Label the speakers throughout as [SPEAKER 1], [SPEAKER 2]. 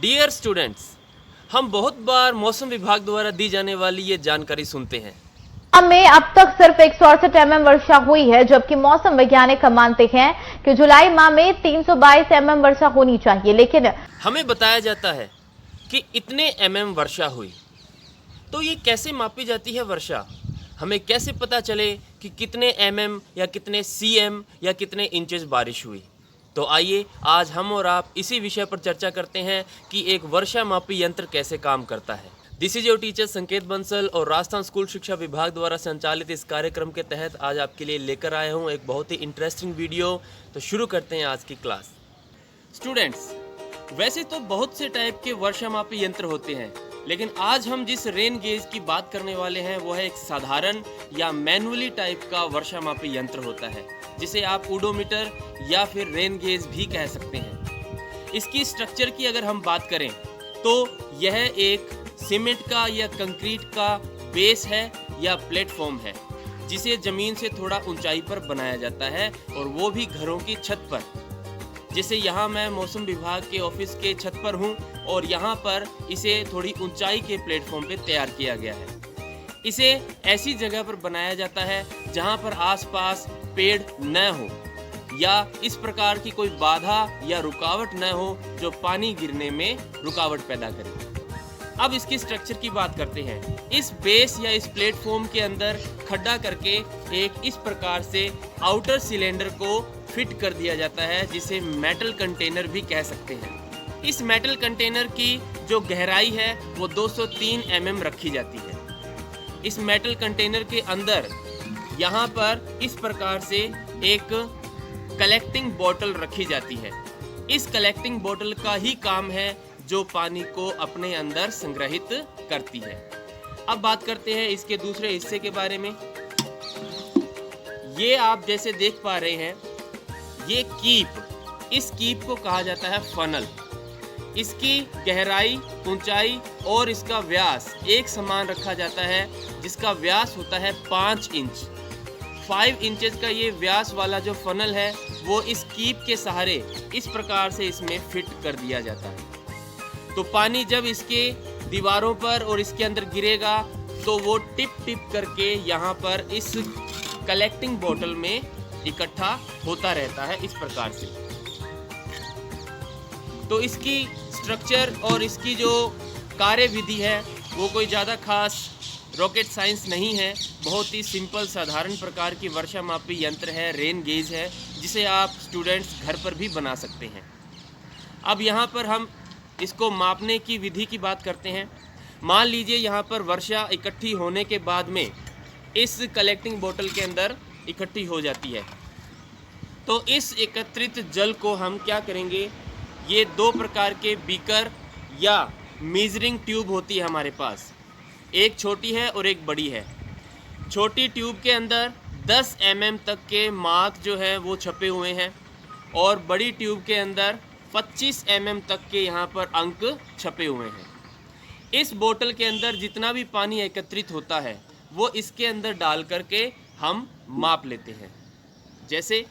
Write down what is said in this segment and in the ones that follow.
[SPEAKER 1] Dear students, हम बहुत बार मौसम विभाग द्वारा दी जाने वाली ये जानकारी सुनते हैं।
[SPEAKER 2] में अब तक सिर्फ 168 mm वर्षा हुई है, जबकि मौसम वैज्ञानिक मानते हैं कि जुलाई माह में 322 mm वर्षा होनी चाहिए, लेकिन
[SPEAKER 1] हमें बताया जाता है कि इतने mm वर्षा हुई। तो ये कैसे मापी जाती है वर्षा? हमें कैसे पता चले कि कितने mm या कितने cm या कितने इंचेस बारिश हुई? तो आइए आज हम और आप इसी विषय पर चर्चा करते हैं कि एक वर्षा मापी यंत्र कैसे काम करता है। दिस इज योर टीचर संकेत बंसल और राजस्थान स्कूल शिक्षा विभाग द्वारा संचालित इस कार्यक्रम के तहत आज आपके लिए लेकर आया हूँ एक बहुत ही इंटरेस्टिंग वीडियो। तो शुरू करते हैं आज की क्लास। स्टूडेंट्स, वैसे तो बहुत से टाइप के वर्षा मापी यंत्र होते हैं, लेकिन आज हम जिस रेन गेज की बात करने वाले हैं वो है एक साधारण या मैनुअली टाइप का वर्षा मापी यंत्र होता है, जिसे आप ओडोमीटर या फिर रेन गेज भी कह सकते हैं। इसकी स्ट्रक्चर की अगर हम बात करें तो यह एक सीमेंट का या कंक्रीट का बेस है या प्लेटफॉर्म है, जिसे ज़मीन से थोड़ा ऊंचाई पर बनाया जाता है और वो भी घरों की छत पर। जैसे यहाँ मैं मौसम विभाग के ऑफिस के छत पर हूँ और यहाँ पर इसे थोड़ी ऊंचाई के प्लेटफॉर्म पे तैयार किया गया है। इसे ऐसी जगह पर बनाया जाता है जहाँ पर आसपास पेड़ न हो या इस प्रकार की कोई बाधा या रुकावट न हो जो पानी गिरने में रुकावट पैदा करे। अब इसकी स्ट्रक्चर की बात करते हैं। इस बेस या इस प्लेटफॉर्म के अंदर खड्डा करके एक इस प्रकार से आउटर सिलेंडर को फिट कर दिया जाता है, जिसे मेटल कंटेनर भी कह सकते हैं। इस मेटल कंटेनर की जो गहराई है वो 203 mm रखी जाती है। इस मेटल कंटेनर के अंदर यहाँ पर इस प्रकार से एक कलेक्टिंग बोतल रखी जाती है। इस कलेक्टिंग बोतल का ही काम है जो पानी को अपने अंदर संग्रहित करती है। अब बात करते हैं इसके दूसरे हिस्से के बारे में। ये आप जैसे देख पा रहे हैं, ये कीप, इस कीप को कहा जाता है फनल। इसकी गहराई, ऊंचाई और इसका व्यास एक समान रखा जाता है, जिसका व्यास होता है 5 इंच। 5 इंचेस का ये व्यास वाला जो फनल है वो इस कीप के सहारे इस प्रकार से इसमें फिट कर दिया जाता है। तो पानी जब इसके दीवारों पर और इसके अंदर गिरेगा तो वो टिप टिप करके यहाँ पर इस कलेक्टिंग बोतल में इकट्ठा होता रहता है इस प्रकार से। तो इसकी स्ट्रक्चर और इसकी जो कार्यविधि है वो कोई ज़्यादा खास रॉकेट साइंस नहीं है। बहुत ही सिंपल साधारण प्रकार की वर्षा मापी यंत्र है, रेन गेज है, जिसे आप स्टूडेंट्स घर पर भी बना सकते हैं। अब यहाँ पर हम इसको मापने की विधि की बात करते हैं। मान लीजिए यहाँ पर वर्षा इकट्ठी होने के बाद में इस कलेक्टिंग बोतल के अंदर इकट्ठी हो जाती है। तो इस एकत्रित जल को हम क्या करेंगे, ये 2 प्रकार के बीकर या मेजरिंग ट्यूब होती है हमारे पास। एक छोटी है और एक बड़ी है। छोटी ट्यूब के अंदर 10 mm तक के मार्क जो है वो छपे हुए हैं और बड़ी ट्यूब के अंदर 25 mm तक के यहाँ पर अंक छपे हुए हैं। इस बोतल के अंदर जितना भी पानी एकत्रित होता है वो इसके अंदर डाल करके हम माप लेते हैं। जैसे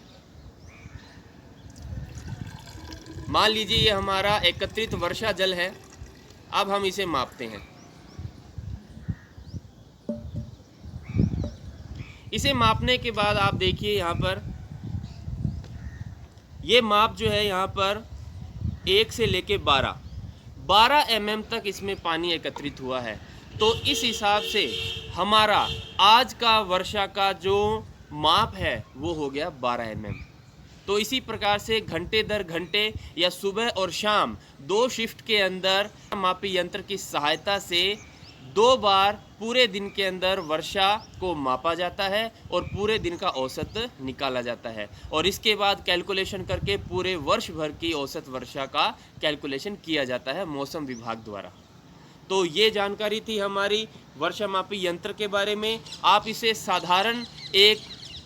[SPEAKER 1] मान लीजिए ये हमारा एकत्रित वर्षा जल है। अब हम इसे मापते हैं। इसे मापने के बाद आप देखिए यहाँ पर ये माप जो है यहाँ पर 1 से लेके 12 mm तक इसमें पानी एकत्रित हुआ है। तो इस हिसाब से हमारा आज का वर्षा का जो माप है वो हो गया 12 mm। तो इसी प्रकार से घंटे दर घंटे या सुबह और शाम 2 शिफ्ट के अंदर मापी यंत्र की सहायता से 2 बार पूरे दिन के अंदर वर्षा को मापा जाता है और पूरे दिन का औसत निकाला जाता है और इसके बाद कैलकुलेशन करके पूरे वर्ष भर की औसत वर्षा का कैलकुलेशन किया जाता है मौसम विभाग द्वारा। तो ये जानकारी थी हमारी वर्षा मापी यंत्र के बारे में। आप इसे साधारण एक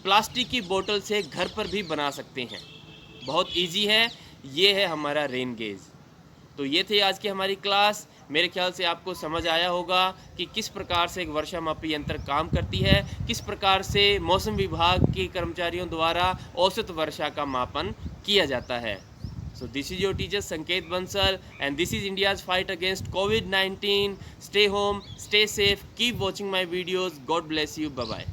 [SPEAKER 1] प्लास्टिक की बोतल से घर पर भी बना सकते हैं। बहुत इजी है। ये है हमारा रेन गेज। तो ये थी आज की हमारी क्लास। मेरे ख्याल से आपको समझ आया होगा कि किस प्रकार से एक वर्षा मापी यंत्र काम करती है, किस प्रकार से मौसम विभाग के कर्मचारियों द्वारा औसत वर्षा का मापन किया जाता है। So this is your teacher Sanket Bansal, and this is India's fight against COVID-19. Stay home, stay safe, keep watching my videos. God bless you. Bye bye.